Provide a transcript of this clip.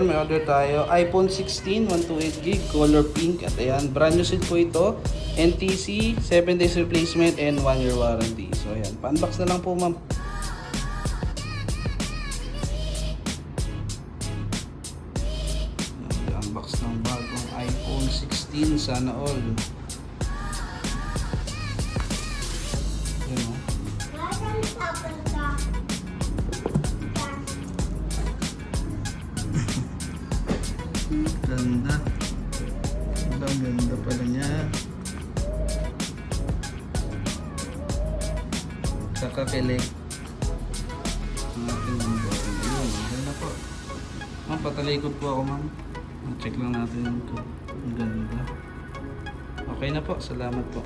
May order tayo, iPhone 16, 128GB, color pink. At ayan, brand new set po ito. NTC, 7 days replacement and 1 year warranty. So ayan, pa-unbox na lang po ma'am. Unbox ng bagong iPhone 16, sana all. Ayan o. Ganda. Ang ganda pala niya. Kakakilig. Ang ating number. Ayun, ganda po. Ma'am, patalikod po ako ma'am. Check lang natin yung ang ganda. Okay na po, salamat po.